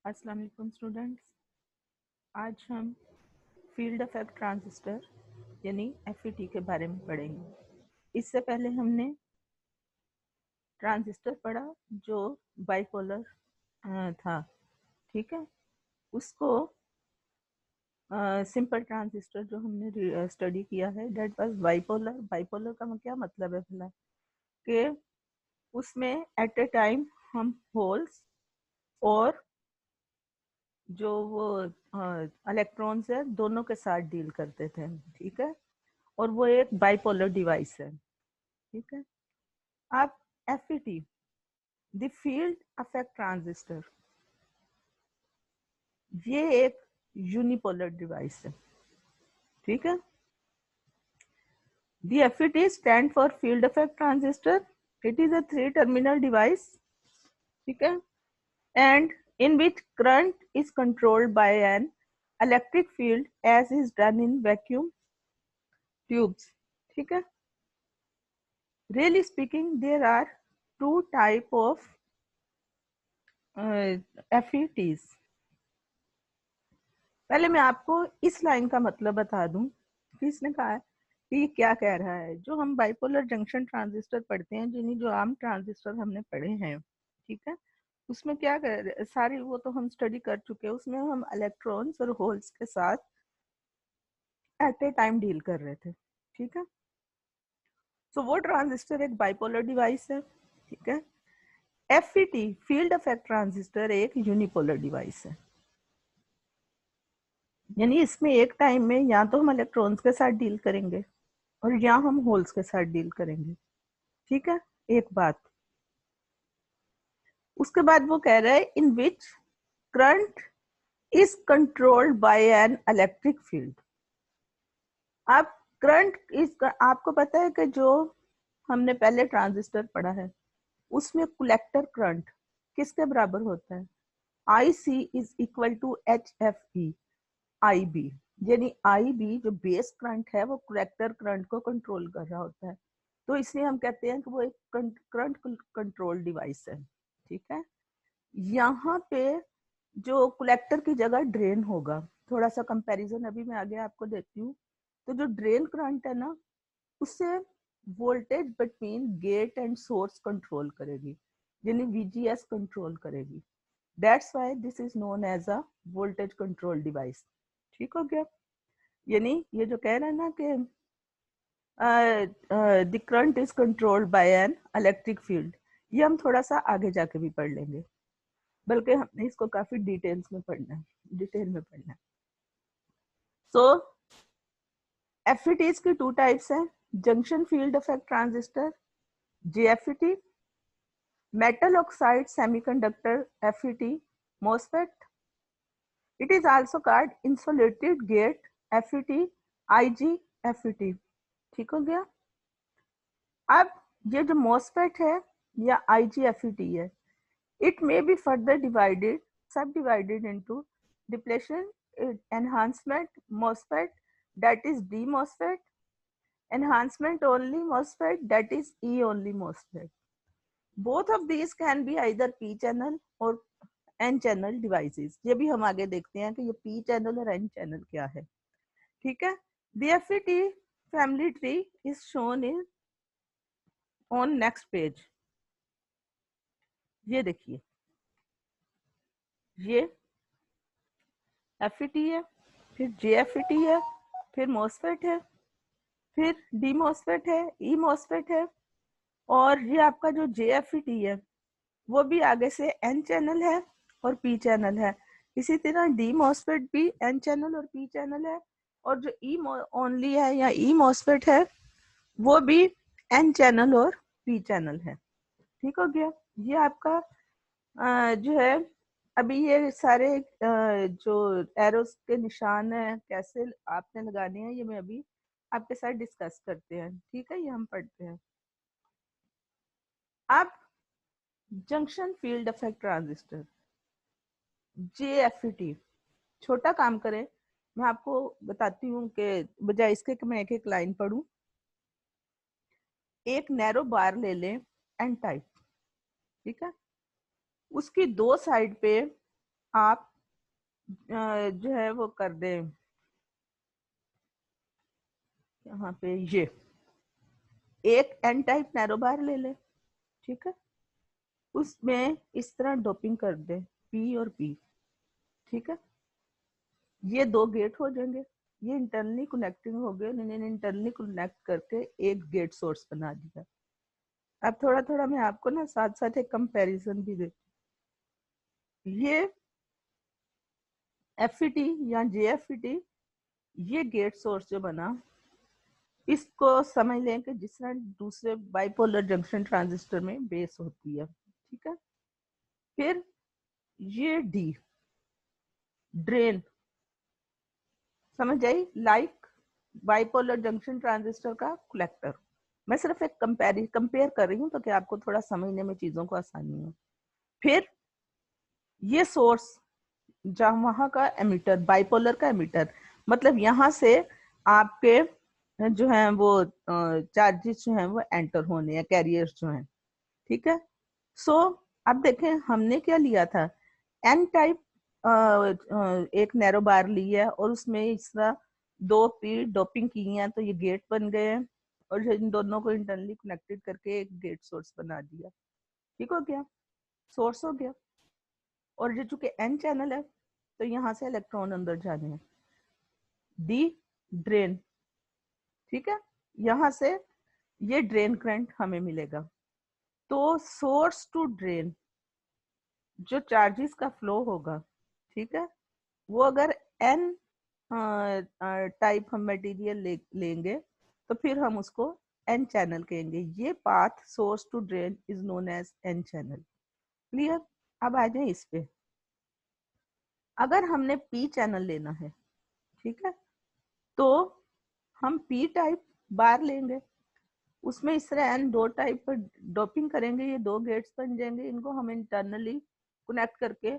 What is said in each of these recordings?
अस्सलाम वालेकुम स्टूडेंट्स। आज हम फील्ड इफेक्ट ट्रांजिस्टर यानी एफईटी के बारे में पढ़ेंगे। इससे पहले हमने ट्रांजिस्टर पढ़ा जो बाइपोलर था, ठीक है। उसको सिंपल ट्रांजिस्टर जो हमने स्टडी किया है दैट वाज बाइपोलर। बाइपोलर का क्या मतलब है भला कि उसमें एट ए टाइम हम होल्स और जो वो इलेक्ट्रॉन्स है दोनों के साथ डील करते थे, ठीक है। और वो एक बाइपोलर डिवाइस है, ठीक है। अब FET the field effect transistor, ये एक यूनिपोलर डिवाइस है, ठीक है। The FET stand for field effect transistor. It is a 3-terminal device, ठीक है, and in which current is controlled by an electric field as is done in vacuum tubes, ठीक है। Really speaking, there are two type of FETs. पहले मैं आपको इस line का मतलब बता दूं कि इसने कहा है कि ये क्या कह रहा है। जो हम बाइपोलर जंक्शन ट्रांजिस्टर पढ़ते हैं, जिन्हें जो आम ट्रांजिस्टर हमने पढ़े हैं, ठीक है, उसमें क्या कर सारी वो तो हम स्टडी कर चुके हैं। उसमें हम इलेक्ट्रॉन्स और होल्स के साथ एट ए टाइम डील कर रहे थे, ठीक है। तो वो ट्रांजिस्टर एक बाइपोलर डिवाइस है, ठीक है। एफईटी फील्ड इफेक्ट ट्रांजिस्टर एक यूनिपोलर डिवाइस है, यानी इसमें एक टाइम में या तो हम इलेक्ट्रॉन्स के साथ डील करेंगे और या हम होल्स के साथ डील करेंगे, ठीक है। एक बात, उसके बाद वो कह रहा है in which current is controlled by an electric field. अब करंट इज, आपको पता है कि जो हमने पहले ट्रांजिस्टर पढ़ा है उसमें कलेक्टर करंट किसके बराबर होता है? IC is equal to HFE IB, यानी IB जो बेस करंट है वो कलेक्टर करंट को कंट्रोल कर रहा होता है। तो इसलिए हम कहते हैं कि वो एक करंट कंट्रोल डिवाइस है, ठीक है। यहाँ पे जो कलेक्टर की जगह ड्रेन होगा, थोड़ा सा कंपैरिजन अभी मैं आगे आपको देती हूँ। तो जो ड्रेन करंट है ना, उससे voltage between gate and source control करेगी, यानी VGS कंट्रोल करेगी। That's why this is known as a voltage control device, ठीक हो गया। यानी ये जो कह रहे हैं ना कि the current is controlled by an electric field, ये हम थोड़ा सा आगे जाके भी पढ़ लेंगे, बल्कि हमने इसको काफी डिटेल में पढ़ना है। सो एफईटीज की टू टाइप्स हैं, junction field effect transistor JFET, metal oxide semiconductor FET MOSFET. It is also called insulated gate FET IGFET, ठीक हो गया। अब ये जो MOSFET है या IGFET है, it may be further subdivided into depletion enhancement MOSFET, that is D MOSFET, enhancement only MOSFET, that is E only MOSFET. Both of these can be either P channel or N channel devices. ये भी हम आगे देखते हैं कि ये P channel और N channel क्या है, ठीक है। The FET family tree is shown in on next page. ये देखिए, ये FET है, फिर JFET है, फिर MOSFET है, फिर D MOSFET है, E MOSFET है, और ये आपका जो JFET है वो भी आगे से N चैनल है और P चैनल है। इसी तरह D MOSFET भी N चैनल और P चैनल है, और जो E ओनली है या E MOSFET है वो भी N चैनल और P चैनल है, ठीक हो गया। ये आपका जो है, अभी ये सारे जो एरोस के निशान है कैसे आपने लगाने हैं ये मैं अभी आपके साथ डिस्कस करते हैं, ठीक है। ये हम पढ़ते हैं। अब junction field effect transistor JFET, छोटा काम करें, मैं आपको बताती हूँ कि बजाय इसके कि मैं एक एक लाइन पढ़ूं, एक नैरो बार ले लें N टाइप, ठीक है। उसकी दो साइड पे आप जो है वो कर दें यहाँ पे, ये एक एन टाइप नैरो बार ले ले, ठीक है, उसमें इस तरह डोपिंग कर दे पी और पी, ठीक है, ये दो गेट हो जाएंगे, ये इंटरनली कनेक्टिंग हो गए, इन्हें इंटरनली कनेक्ट करके एक गेट सोर्स बना दिया। अब थोड़ा थोड़ा मैं आपको ना साथ साथ एक कंपैरिजन भी देती। ये एफईटी या जेएफईटी, ये गेट सोर्स जो बना, इसको समझ लें कि जिस तरह दूसरे बाइपोलर जंक्शन ट्रांजिस्टर में बेस होती है, ठीक है। फिर ये डी ड्रेन, समझ आई, लाइक बाइपोलर जंक्शन ट्रांजिस्टर का कलेक्टर। मैं सिर्फ एक कंपेयर कर रही हूँ तो कि आपको थोड़ा समझने में चीजों को आसानी हो। फिर ये सोर्स जहां वहां का एमिटर, बाइपोलर का एमिटर, मतलब यहाँ से आपके जो है वो चार्जेस जो है वो एंटर होने हैं, कैरियर्स जो हैं, ठीक है। सो अब देखें हमने क्या लिया था, एन टाइप एक नैरो बार ली है और उसमें इस तरह दो पी डोपिंग की है, तो ये गेट बन गए हैं और इन दोनों को इंटरनली कनेक्टेड करके एक गेट सोर्स बना दिया, ठीक हो गया, सोर्स हो गया। और ये चूंकि एन चैनल है तो यहाँ से इलेक्ट्रॉन अंदर जाने हैं, डी ड्रेन, ठीक है, यहाँ से ये ड्रेन करंट हमें मिलेगा। तो सोर्स टू ड्रेन जो चार्जेस का फ्लो होगा, ठीक है, वो अगर एन टाइप हम मटेरियल लेंगे तो फिर हम उसको एन चैनल कहेंगे। ये path source to drain is known as N channel. Clear? अब आ जाए इस पे, अगर हमने पी चैनल लेना है, ठीक है, तो हम पी टाइप बार लेंगे, उसमें इस तरह एन दो टाइप पर डोपिंग करेंगे, ये दो गेट्स बन जाएंगे, इनको हम इंटरनली कनेक्ट करके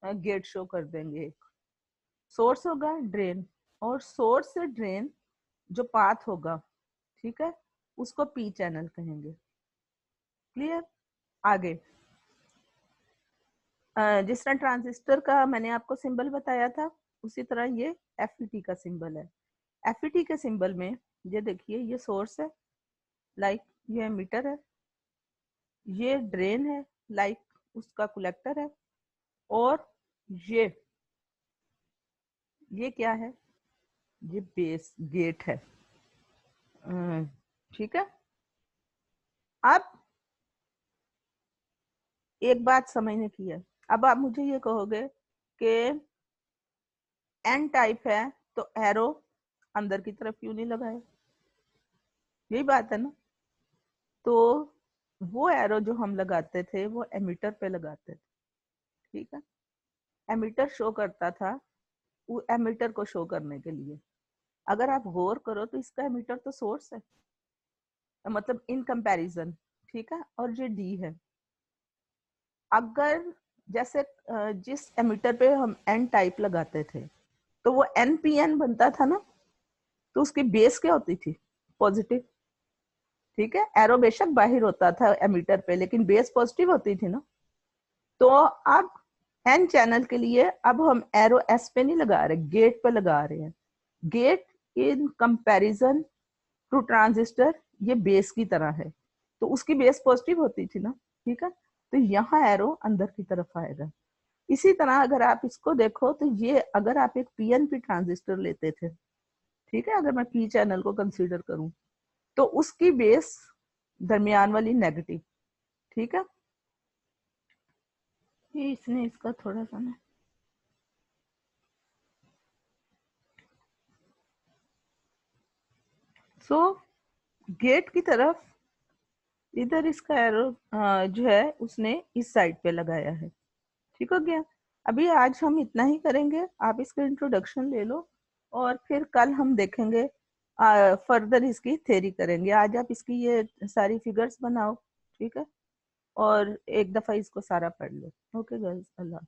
गेट शो कर देंगे। एक सोर्स होगा ड्रेन, और सोर्स से ड्रेन जो पाथ होगा, ठीक है, उसको पी चैनल कहेंगे। क्लियर? आगे जिस तरह ट्रांजिस्टर का मैंने आपको सिंबल बताया था, उसी तरह ये एफईटी का सिंबल है। एफईटी के सिंबल में ये देखिए, ये सोर्स है, लाइक ये एमिटर है, ये ड्रेन है, लाइक उसका कलेक्टर है, और ये क्या है, ये बेस गेट है, ठीक है। अब एक बात समझने की है, अब आप मुझे ये कहोगे कि एन टाइप है तो एरो अंदर की तरफ क्यों नहीं लगाए, यही बात है ना। तो वो एरो जो हम लगाते थे वो एमिटर पे लगाते थे, ठीक है, एमिटर शो करता था, वो एमिटर को शो करने के लिए। अगर आप गौर करो तो इसका एमिटर तो सोर्स है, मतलब इन कंपैरिजन, ठीक है, और ये डी है। अगर जैसे जिस एमिटर पे हम एन टाइप लगाते थे तो वो एन पी एन बनता था ना, तो उसकी बेस क्या होती थी, पॉजिटिव, ठीक है, एरो बेशक बाहर होता था एमिटर पे लेकिन बेस पॉजिटिव होती थी ना। तो अब एन चैनल के लिए अब हम एरो एस पे नहीं लगा रहे, गेट पे लगा रहे हैं। Gate in comparison to transistor ये बेस की तरह है, तो उसकी बेस पॉजिटिव होती थी ना, ठीक है, तो यहाँ एरो अंदर की तरफ आएगा। इसी तरह अगर आप इसको देखो तो ये अगर आप एक पीएनपी ट्रांजिस्टर लेते थे, ठीक है, अगर मैं पी चैनल को कंसीडर करूं तो उसकी बेस दरमियान वाली नेगेटिव, ठीक है, ये इसने इसका थोड़ा सा ना, सो गेट की तरफ इधर इसका एरो जो है उसने इस साइड पे लगाया है, ठीक हो गया। अभी आज हम इतना ही करेंगे, आप इसका इंट्रोडक्शन ले लो और फिर कल हम देखेंगे, फर्दर इसकी थ्योरी करेंगे। आज आप इसकी ये सारी फिगर्स बनाओ, ठीक है, और एक दफा इसको सारा पढ़ लो। ओके गर्ल्स, अल्लाह।